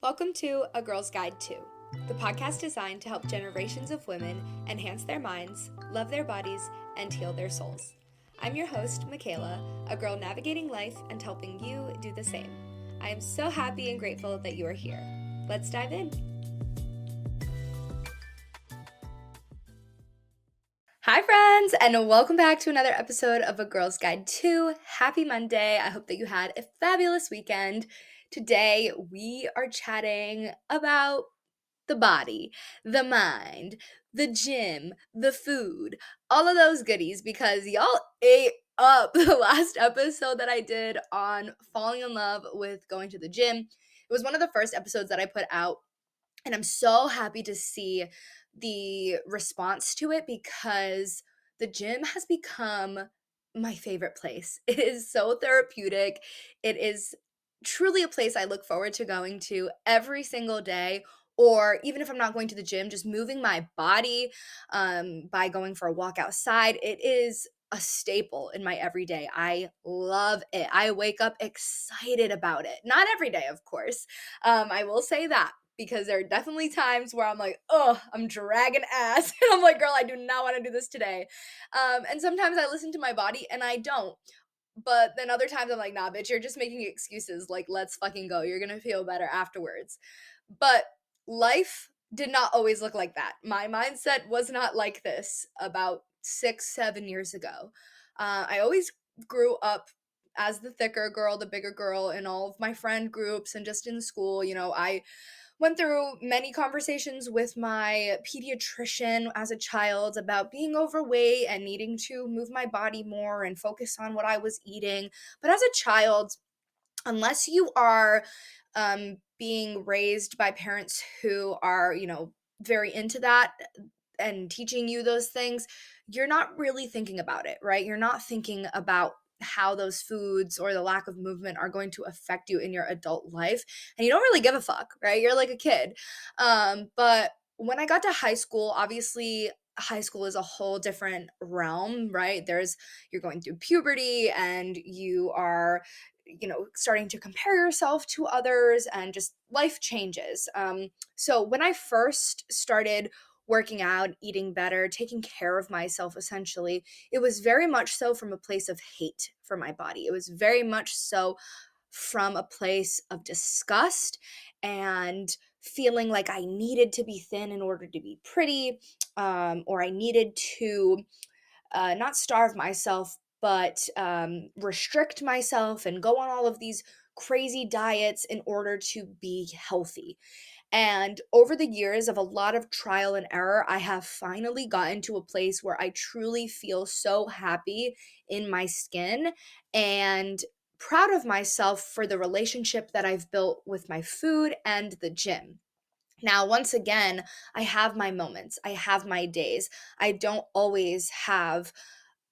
Welcome to A Girl's Guide To, the podcast designed to help generations of women enhance their minds, love their bodies, and heal their souls. I'm your host, Michaela, a girl navigating life and helping you do the same. I am so happy and grateful that you are here. Let's dive in. Hi friends, and welcome back to another episode of A Girl's Guide To. Happy Monday. I hope that you had a fabulous weekend. Today, we are chatting about the body, the mind, the gym, the food, all of those goodies because y'all ate up the last episode that I did on falling in love with going to the gym. It was one of the first episodes that I put out, and I'm so happy to see the response to it because the gym has become my favorite place. It is so therapeutic. It is truly a place I look forward to going to every single day. Or even if I'm not going to the gym, just moving my body by going for a walk outside. It is a staple in my everyday. I love it. I wake up excited about it. Not every day, of course. I will say that because there are definitely times where I'm like, oh, I'm dragging ass. And I'm like, girl, I do not want to do this today. And sometimes I listen to my body and I don't. But then other times I'm like, nah, bitch, you're just making excuses. Like, let's fucking go. You're going to feel better afterwards. But life did not always look like that. My mindset was not like this about 6-7 years ago. I always grew up as the thicker girl, the bigger girl in all of my friend groups and just in school. You know, I went through many conversations with my pediatrician as a child about being overweight and needing to move my body more and focus on what I was eating. But as a child, unless you are being raised by parents who are, very into that and teaching you those things, you're not really thinking about it, right? You're not thinking about how those foods or the lack of movement are going to affect you in your adult life. And you don't really give a fuck, right? You're like a kid. But when I got to high school, obviously, high school is a whole different realm, right? You're going through puberty and you are starting to compare yourself to others and just life changes. So when I first started working out, eating better, taking care of myself, essentially, it was very much so from a place of hate for my body. It was very much so from a place of disgust and feeling like I needed to be thin in order to be pretty, or I needed to not starve myself, but restrict myself and go on all of these crazy diets in order to be healthy. And over the years of a lot of trial and error, I have finally gotten to a place where I truly feel so happy in my skin and proud of myself for the relationship that I've built with my food and the gym. Now, once again, I have my moments, I have my days. I don't always have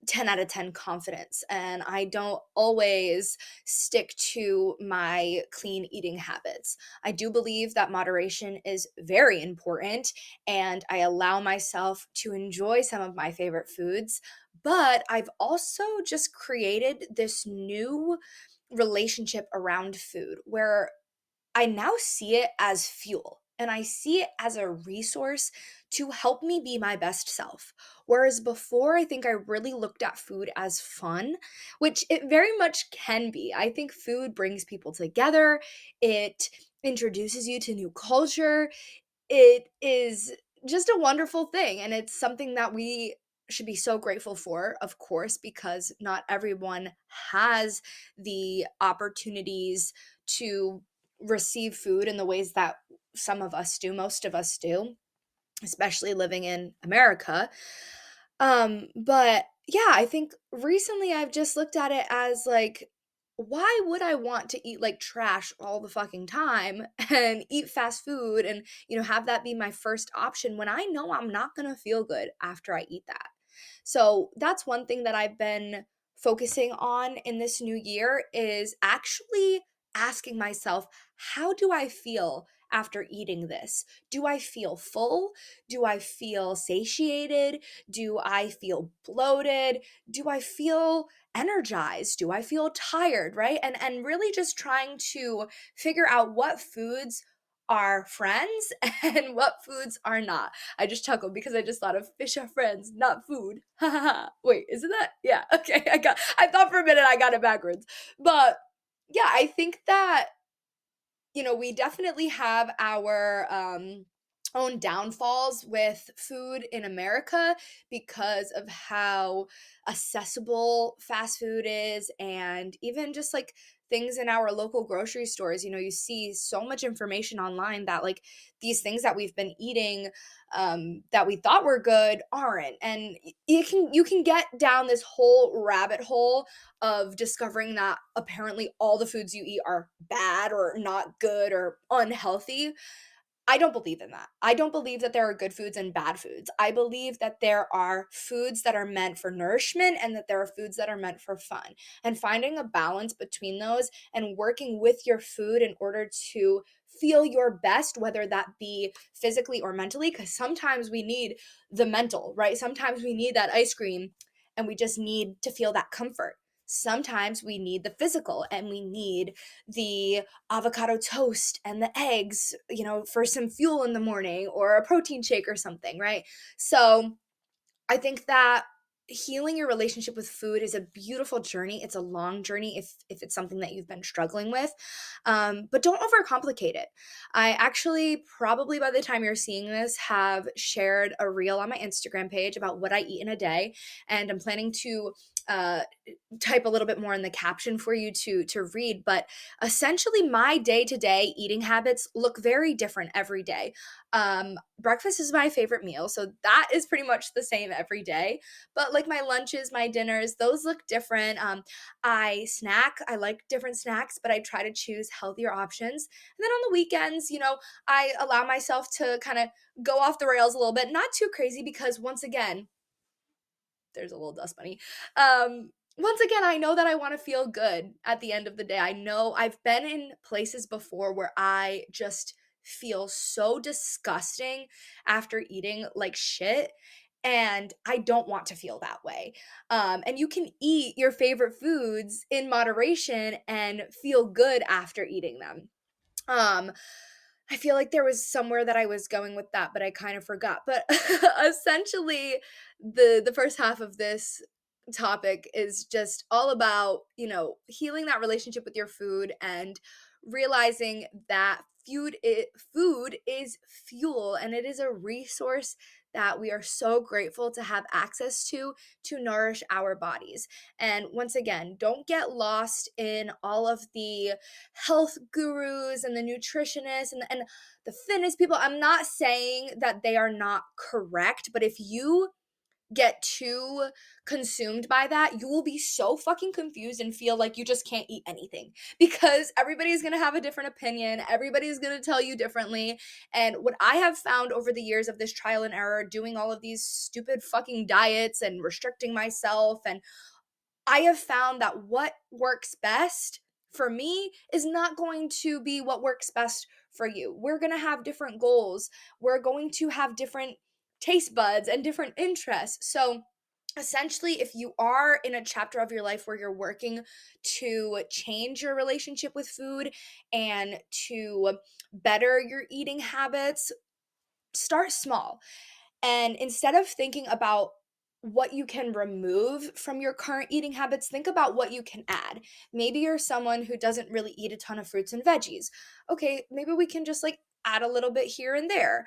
10 out of 10 confidence, and I don't always stick to my clean eating habits. I do believe that moderation is very important, and I allow myself to enjoy some of my favorite foods, but I've also just created this new relationship around food where I now see it as fuel and I see it as a resource to help me be my best self. Whereas before, I think I really looked at food as fun, which it very much can be. I think food brings people together, it introduces you to new culture. It is just a wonderful thing. And it's something that we should be so grateful for, of course, because not everyone has the opportunities to receive food in the ways that some of us do, most of us do, especially living in America. But yeah, I think recently I've just looked at it as like, why would I want to eat like trash all the fucking time and eat fast food and, have that be my first option when I know I'm not going to feel good after I eat that? So that's one thing that I've been focusing on in this new year is actually asking myself, how do I feel after eating this? Do I feel full? Do I feel satiated? Do I feel bloated? Do I feel energized? Do I feel tired, right? And really just trying to figure out what foods are friends and what foods are not. I just chuckled because I just thought of fish are friends, not food. Wait, isn't that? Yeah, okay. I thought for a minute I got it backwards. But yeah, I think that we definitely have our own downfalls with food in America because of how accessible fast food is, and even just like things in our local grocery stores. You see so much information online that like these things that we've been eating that we thought were good aren't, and you can get down this whole rabbit hole of discovering that apparently all the foods you eat are bad or not good or unhealthy. I don't believe in that. I don't believe that there are good foods and bad foods. I believe that there are foods that are meant for nourishment and that there are foods that are meant for fun. And finding a balance between those and working with your food in order to feel your best, whether that be physically or mentally, because sometimes we need the mental, right? Sometimes we need that ice cream and we just need to feel that comfort. Sometimes we need the physical and we need the avocado toast and the eggs, for some fuel in the morning or a protein shake or something, right? So I think that healing your relationship with food is a beautiful journey. It's a long journey if it's something that you've been struggling with, but don't overcomplicate it. I actually probably by the time you're seeing this have shared a reel on my Instagram page about what I eat in a day, and I'm planning to uh, type a little bit more in the caption for you to read. But essentially, my day to day eating habits look very different every day. Breakfast is my favorite meal, so that is pretty much the same every day. But like my lunches, my dinners, those look different. I snack. I like different snacks, but I try to choose healthier options. And then on the weekends, I allow myself to kind of go off the rails a little bit, not too crazy because once again, there's a little dust bunny. Once again, I know that I want to feel good at the end of the day. I know I've been in places before where I just feel so disgusting after eating like shit. And I don't want to feel that way. And you can eat your favorite foods in moderation and feel good after eating them. Um, I feel like there was somewhere that I was going with that, but I kind of forgot. But essentially, the first half of this topic is just all about, healing that relationship with your food and realizing that food is fuel, and it is a resource that we are so grateful to have access to nourish our bodies. And once again, don't get lost in all of the health gurus and the nutritionists and the fitness people. I'm not saying that they are not correct, but if you get too consumed by that, you will be so fucking confused and feel like you just can't eat anything because everybody's going to have a different opinion. Everybody's going to tell you differently. And what I have found over the years of this trial and error, doing all of these stupid fucking diets and restricting myself, and I have found that what works best for me is not going to be what works best for you. We're going to have different goals. We're going to have different taste buds and different interests. So, essentially, if you are in a chapter of your life where you're working to change your relationship with food and to better your eating habits, start small. And instead of thinking about what you can remove from your current eating habits, think about what you can add. Maybe you're someone who doesn't really eat a ton of fruits and veggies. Okay, maybe we can just like add a little bit here and there.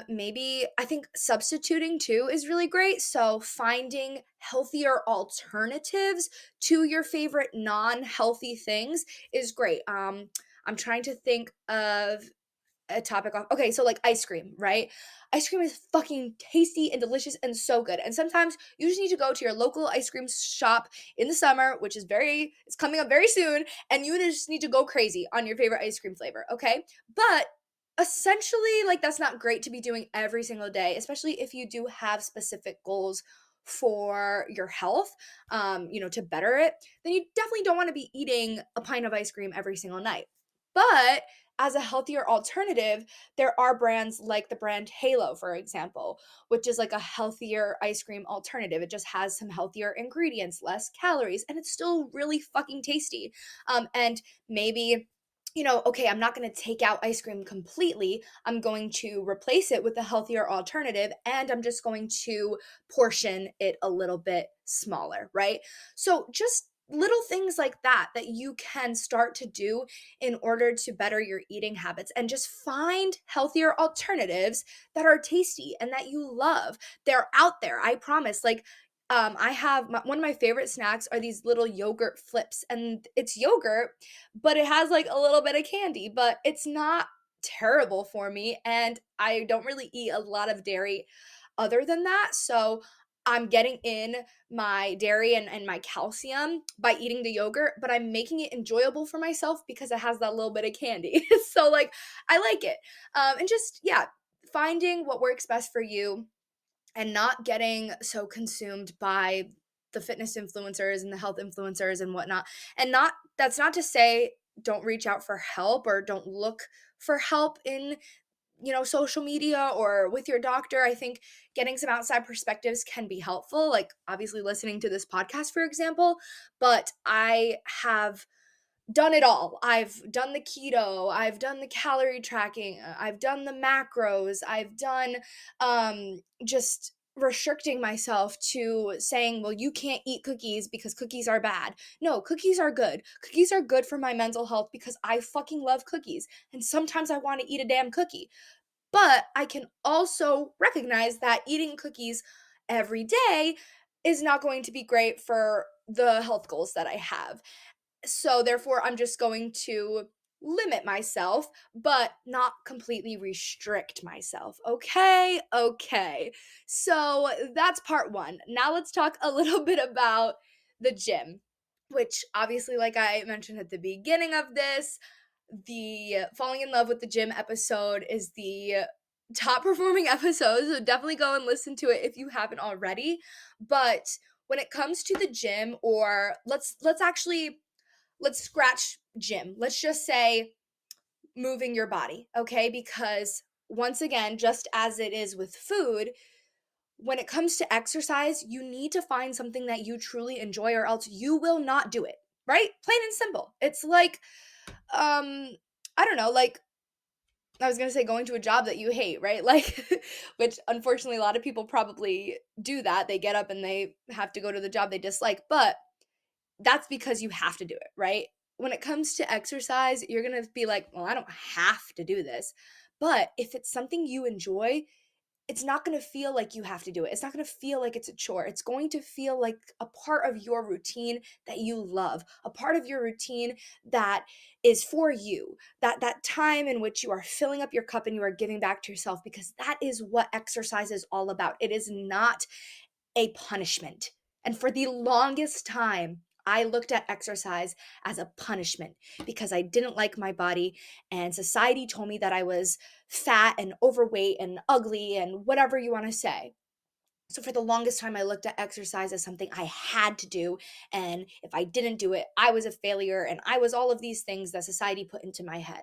Maybe I think substituting too is really great. So finding healthier alternatives to your favorite non-healthy things is great. I'm trying to think of a topic off. Okay, so like ice cream, right? Ice cream is fucking tasty and delicious and so good. And sometimes you just need to go to your local ice cream shop in the summer, which is it's coming up very soon, and you just need to go crazy on your favorite ice cream flavor, okay? But essentially, like that's not great to be doing every single day, especially if you do have specific goals for your health, to better it, then you definitely don't want to be eating a pint of ice cream every single night. But as a healthier alternative, there are brands like the brand Halo, for example, which is like a healthier ice cream alternative. It just has some healthier ingredients, less calories, and it's still really fucking tasty. And maybe okay, I'm not going to take out ice cream completely. I'm going to replace it with a healthier alternative, and I'm just going to portion it a little bit smaller, right? So just little things like that you can start to do in order to better your eating habits, and just find healthier alternatives that are tasty and that you love. They're out there, I promise. Like, I have one of my favorite snacks are these little yogurt flips, and it's yogurt, but it has like a little bit of candy, but it's not terrible for me. And I don't really eat a lot of dairy other than that. So I'm getting in my dairy and my calcium by eating the yogurt, but I'm making it enjoyable for myself because it has that little bit of candy. So, like, I like it. And just, yeah, finding what works best for you and not getting so consumed by the fitness influencers and the health influencers and whatnot. And not that's not to say don't reach out for help or don't look for help in social media or with your doctor. I think getting some outside perspectives can be helpful, like obviously listening to this podcast, for example. But I have done it all. I've done the keto, I've done the calorie tracking, I've done the macros, I've done just restricting myself to saying, well, you can't eat cookies because cookies are bad. No, cookies are good. Cookies are good for my mental health because I fucking love cookies. And sometimes I want to eat a damn cookie. But I can also recognize that eating cookies every day is not going to be great for the health goals that I have. So therefore, I'm just going to limit myself, but not completely restrict myself. Okay? Okay. So that's part one. Now let's talk a little bit about the gym, which obviously, like I mentioned at the beginning of this, the falling in love with the gym episode is the top performing episode. So definitely go and listen to it if you haven't already. But when it comes to the gym, or let's scratch gym. Let's just say moving your body, okay? Because once again, just as it is with food, when it comes to exercise, you need to find something that you truly enjoy, or else you will not do it, right? Plain and simple. It's like, I don't know, like, I was gonna say going to a job that you hate, right? Like, which unfortunately a lot of people probably do that. They get up and they have to go to the job they dislike, but that's because you have to do it, right? When it comes to exercise, you're going to be like, well, I don't have to do this. But if it's something you enjoy, it's not going to feel like you have to do it. It's not going to feel like it's a chore. It's going to feel like a part of your routine that you love, a part of your routine that is for you. That time in which you are filling up your cup and you are giving back to yourself, because that is what exercise is all about. It is not a punishment. And for the longest time, I looked at exercise as a punishment because I didn't like my body, and society told me that I was fat and overweight and ugly and whatever you want to say. So for the longest time, I looked at exercise as something I had to do. And if I didn't do it, I was a failure, and I was all of these things that society put into my head.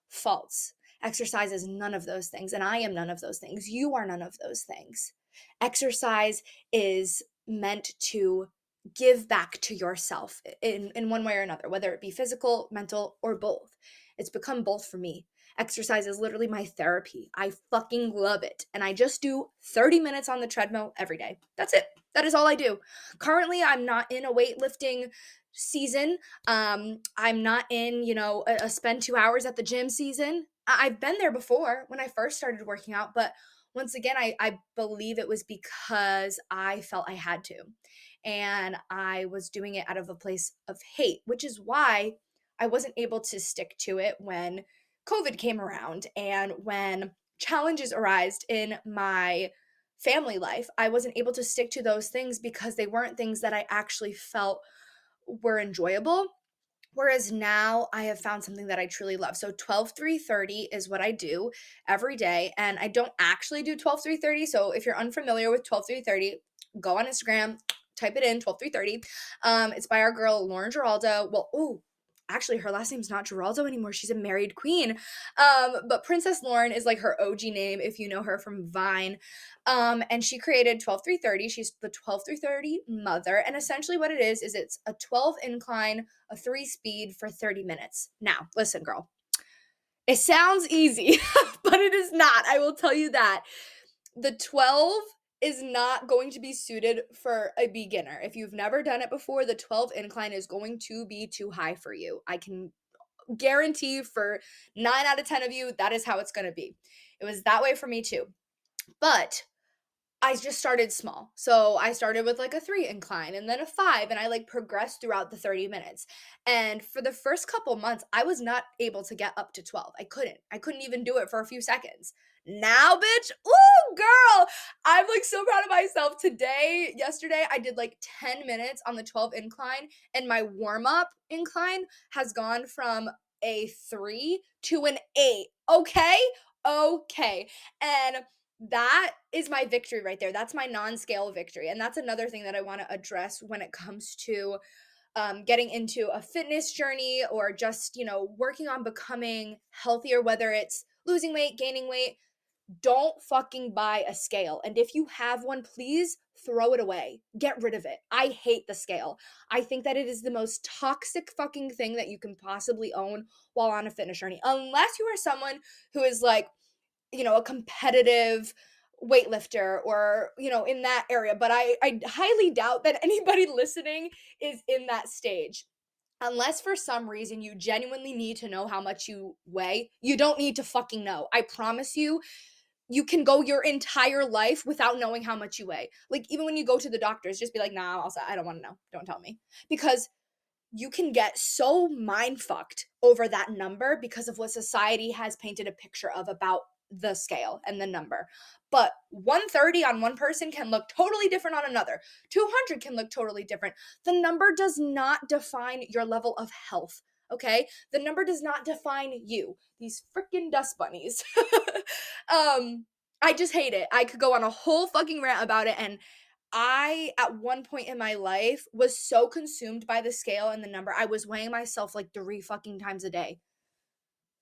False. Exercise is none of those things, and I am none of those things. You are none of those things. Exercise is meant to give back to yourself in one way or another, whether it be physical, mental, or both. It's become both for me. Exercise is literally my therapy. I fucking love it. And I just do 30 minutes on the treadmill every day. That's it. That is all I do. Currently, I'm not in a weightlifting season. I'm not in, a spend 2 hours at the gym season. I've been there before when I first started working out, but once again, I believe it was because I felt I had to. And I was doing it out of a place of hate, which is why I wasn't able to stick to it when COVID came around and when challenges arised in my family life. I wasn't able to stick to those things because they weren't things that I actually felt were enjoyable. Whereas now I have found something that I truly love. So 12-3-30 is what I do every day. And I don't actually do 12-3-30. So if you're unfamiliar with 12-3-30, go on Instagram, type it in 12-3-30. It's by our girl Lauren Giraldo. Well, actually her last name's not Geraldo anymore. She's a married queen. But Princess Lauren is like her OG name if you know her from Vine. And she created 12-3-30. She's the 12-3-30 mother. And essentially what it is it's a 12 incline, a 3 speed for 30 minutes. Now, listen, girl. It sounds easy, but it is not. I will tell you that. The 12 is not going to be suited for a beginner. If you've never done it before, the 12 incline is going to be too high for you. I can guarantee for 9 out of 10 of you, that is how it's going to be. It was that way for me too. But I just started small. So I started with like a 3 incline and then a 5, and I like progressed throughout the 30 minutes. And for the first couple months, I was not able to get up to 12. I couldn't. I couldn't even do it for a few seconds. Now, bitch, ooh, girl, I'm like so proud of myself. Yesterday, I did like 10 minutes on the 12 incline, and my warm up incline has gone from a 3 to an 8. Okay? Okay. And that is my victory right there. That's my non-scale victory. And that's another thing that I want to address when it comes to getting into a fitness journey or just, working on becoming healthier, whether it's losing weight, gaining weight. Don't fucking buy a scale. And if you have one, please throw it away. Get rid of it. I hate the scale. I think that it is the most toxic fucking thing that you can possibly own while on a fitness journey. Unless you are someone who is like, a competitive weightlifter or, in that area. But I highly doubt that anybody listening is in that stage. Unless for some reason you genuinely need to know how much you weigh, you don't need to fucking know. I promise you, you can go your entire life without knowing how much you weigh. Like, even when you go to the doctors, just be like, nah, I don't want to know. Don't tell me. Because you can get so mind fucked over that number because of what society has painted a picture of about the scale and the number. But 130 on one person can look totally different on another. 200 can look totally different. The number does not define your level of health. Okay? The number does not define you. These freaking dust bunnies. I just hate it. I could go on a whole fucking rant about it, and I, at one point in my life, was so consumed by the scale and the number. I was weighing myself like 3 fucking times a day.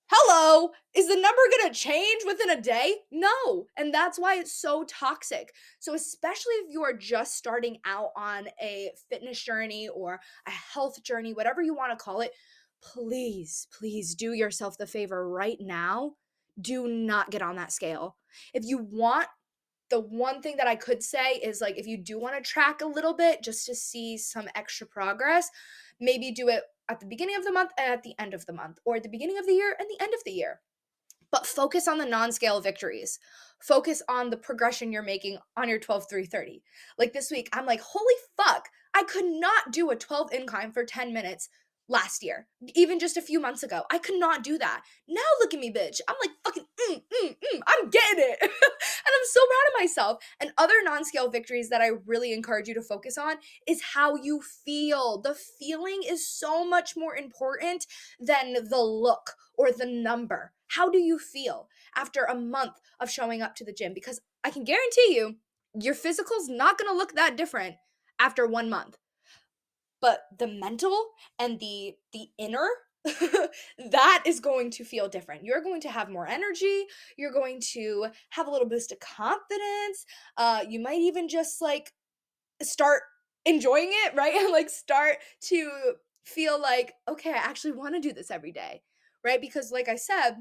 Hello, is the number gonna change within a day? No. And that's why it's so toxic. So, especially if you are just starting out on a fitness journey or a health journey, whatever you wanna call it, please, please do yourself the favor right now. Do not get on that scale. If you want, the one thing that I could say is, like, if you do want to track a little bit just to see some extra progress, maybe do it at the beginning of the month and at the end of the month, or at the beginning of the year and the end of the year. But focus on the non-scale victories. Focus on the progression you're making on your 12-3-30. Like this week, I'm like, holy fuck, I could not do a 12 incline for 10 minutes last year, even just a few months ago. I could not do that. Now look at me, bitch. I'm like fucking, I'm getting it. And I'm so proud of myself. And other non-scale victories that I really encourage you to focus on is how you feel. The feeling is so much more important than the look or the number. How do you feel after a month of showing up to the gym? Because I can guarantee you, your physical's not going to look that different after 1 month. But the mental and the inner, that is going to feel different. You're going to have more energy. You're going to have a little boost of confidence. You might even just like start enjoying it, right? And like start to feel like, okay, I actually want to do this every day, right? Because like I said,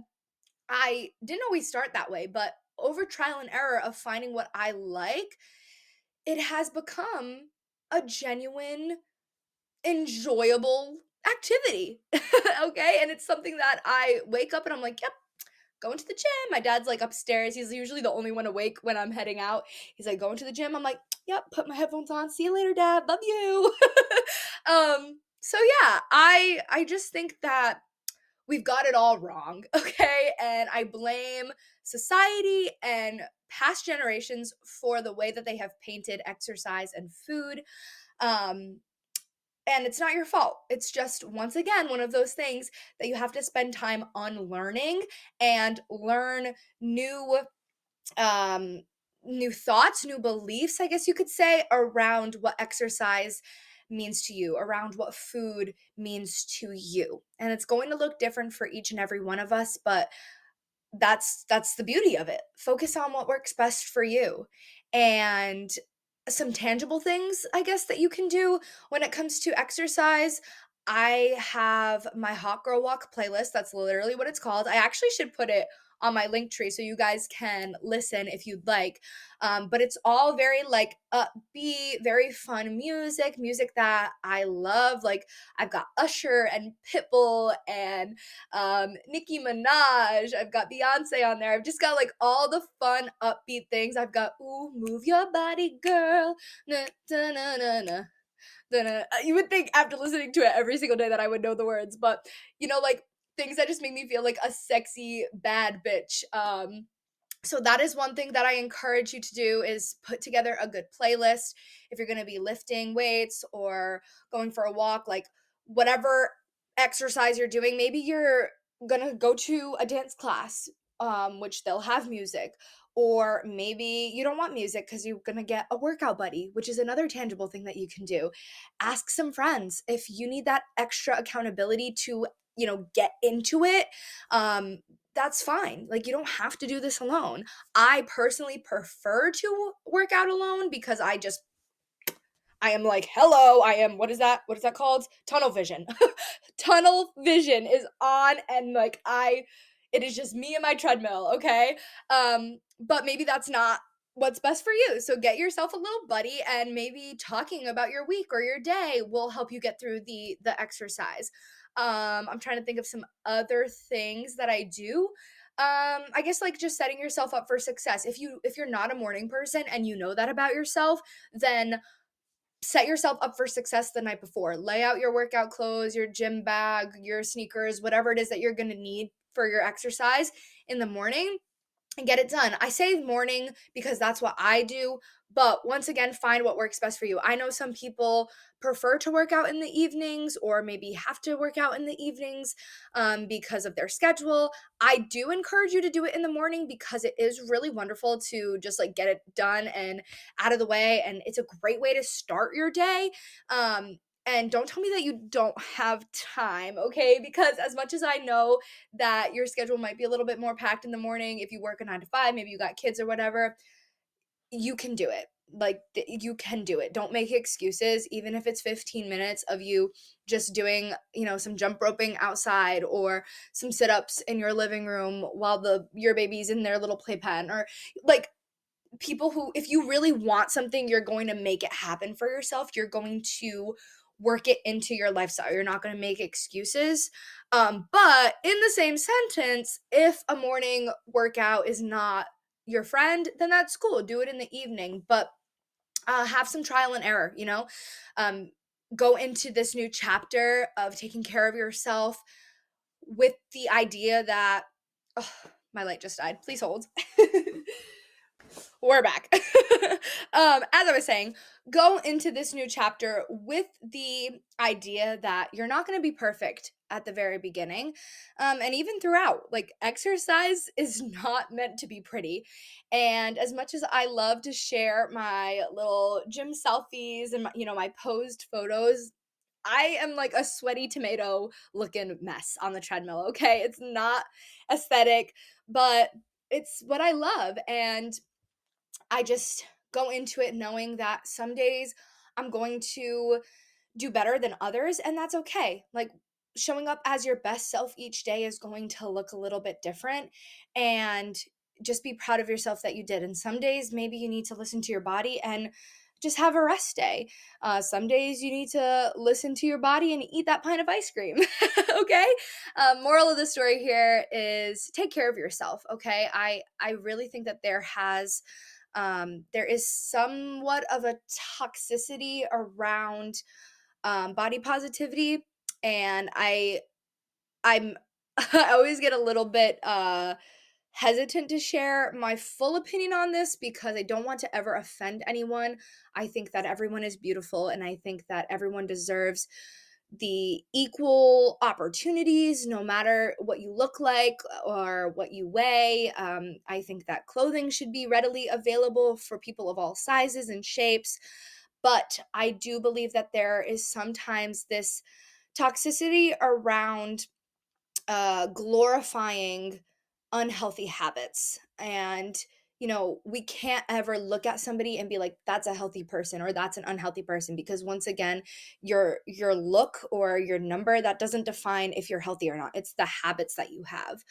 I didn't always start that way, but over trial and error of finding what I like, it has become a genuine, enjoyable activity. Okay? And it's something that I wake up and I'm like, yep, going to the gym. My dad's like upstairs. He's usually the only one awake when I'm heading out. He's like, going to the gym. I'm like, yep, put my headphones on. See you later, dad. Love you. So yeah, I just think that we've got it all wrong, okay? And I blame society and past generations for the way that they have painted exercise and food. Um, and it's not your fault. It's just, once again, one of those things that you have to spend time unlearning and learn um, new thoughts, new beliefs, I guess you could say, around what exercise means to you, around what food means to you. And it's going to look different for each and every one of us, but that's the beauty of it. Focus on what works best for you. And some tangible things, I guess, that you can do when it comes to exercise. I have my Hot Girl Walk playlist. That's literally what it's called. I actually should put it on my link tree so you guys can listen if you'd like. But it's all very like upbeat, very fun music that I love. Like I've got Usher and Pitbull and Nicki Minaj. I've got Beyonce on there. I've just got like all the fun, upbeat things. I've got Ooh, Move Your Body, Girl. Na, na, na, na, na. You would think after listening to it every single day that I would know the words, but like things that just make me feel like a sexy bad bitch. So that is one thing that I encourage you to do is put together a good playlist. If you're going to be lifting weights or going for a walk, like whatever exercise you're doing, maybe you're going to go to a dance class, which they'll have music, or maybe you don't want music because you're going to get a workout buddy, which is another tangible thing that you can do. Ask some friends if you need that extra accountability to get into it. That's fine. Like, you don't have to do this alone. I personally prefer to work out alone because I am like, hello, I am, what is that? What is that called? Tunnel vision. Tunnel vision is on, and like, it is just me and my treadmill, okay? But maybe that's not what's best for you. So get yourself a little buddy, and maybe talking about your week or your day will help you get through the exercise. I'm trying to think of some other things that I do. I guess like just setting yourself up for success. If you're not a morning person and you know that about yourself, then set yourself up for success the night before. Lay out your workout clothes, your gym bag, your sneakers, whatever it is that you're going to need for your exercise in the morning, and get it done. I say morning because that's what I do, but once again, find what works best for you. I know some people prefer to work out in the evenings, or maybe have to work out in the evenings because of their schedule. I do encourage you to do it in the morning because it is really wonderful to just like get it done and out of the way, and it's a great way to start your day. And don't tell me that you don't have time, okay? Because as much as I know that your schedule might be a little bit more packed in the morning, if you work a 9 to 5, maybe you got kids or whatever, you can do it. Like, you can do it. Don't make excuses, even if it's 15 minutes of you just doing, some jump roping outside, or some sit-ups in your living room while your baby's in their little playpen, or like people who, if you really want something, you're going to make it happen for yourself. You're going to work it into your lifestyle. You're not going to make excuses. But in the same sentence, if a morning workout is not your friend, then that's cool. Do it in the evening, but have some trial and error, um, go into this new chapter of taking care of yourself with the idea that, oh, my light just died. Please hold. We're back. As I was saying, go into this new chapter with the idea that you're not going to be perfect at the very beginning, and even throughout. Like, exercise is not meant to be pretty. And as much as I love to share my little gym selfies and my posed photos, I am like a sweaty tomato looking mess on the treadmill. Okay, it's not aesthetic, but it's what I love. And I just go into it knowing that some days I'm going to do better than others, and that's okay. Like, showing up as your best self each day is going to look a little bit different, and just be proud of yourself that you did. And some days maybe you need to listen to your body and just have a rest day. Some days you need to listen to your body and eat that pint of ice cream. Okay. Moral of the story here is take care of yourself. Okay. I really think that there is somewhat of a toxicity around body positivity, and I'm I always get a little bit hesitant to share my full opinion on this because I don't want to ever offend anyone. I think that everyone is beautiful, and I think that everyone deserves the equal opportunities, no matter what you look like or what you weigh. I think that clothing should be readily available for people of all sizes and shapes. But I do believe that there is sometimes this toxicity around glorifying unhealthy habits. And, we can't ever look at somebody and be like, that's a healthy person or that's an unhealthy person. Because once again, your look or your number, that doesn't define if you're healthy or not. It's the habits that you have.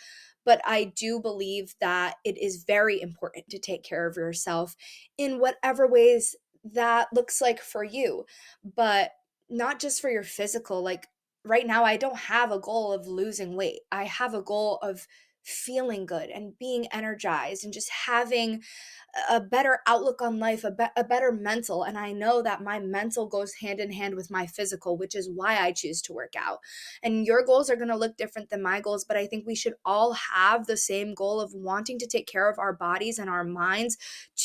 But I do believe that it is very important to take care of yourself in whatever ways that looks like for you. But not just for your physical, like right now I don't have a goal of losing weight. I have a goal of feeling good and being energized and just having a better outlook on life, a better mental. And I know that my mental goes hand in hand with my physical, which is why I choose to work out. And your goals are going to look different than my goals, but I think we should all have the same goal of wanting to take care of our bodies and our minds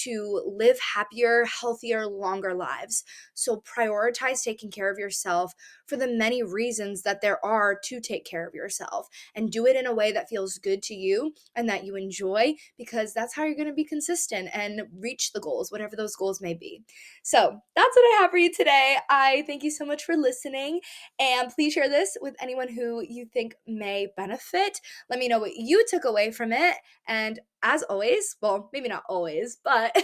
to live happier, healthier, longer lives. So prioritize taking care of yourself for the many reasons that there are to take care of yourself, and do it in a way that feels good to you and that you enjoy, because that's how you're going to be consistent and reach the goals, whatever those goals may be. So that's what I have for you today. I thank you so much for listening, and please share this with anyone who you think may benefit. Let me know what you took away from it. And as always, well, maybe not always, but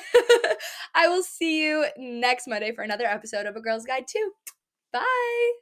I will see you next Monday for another episode of A Girl's Guide 2. Bye.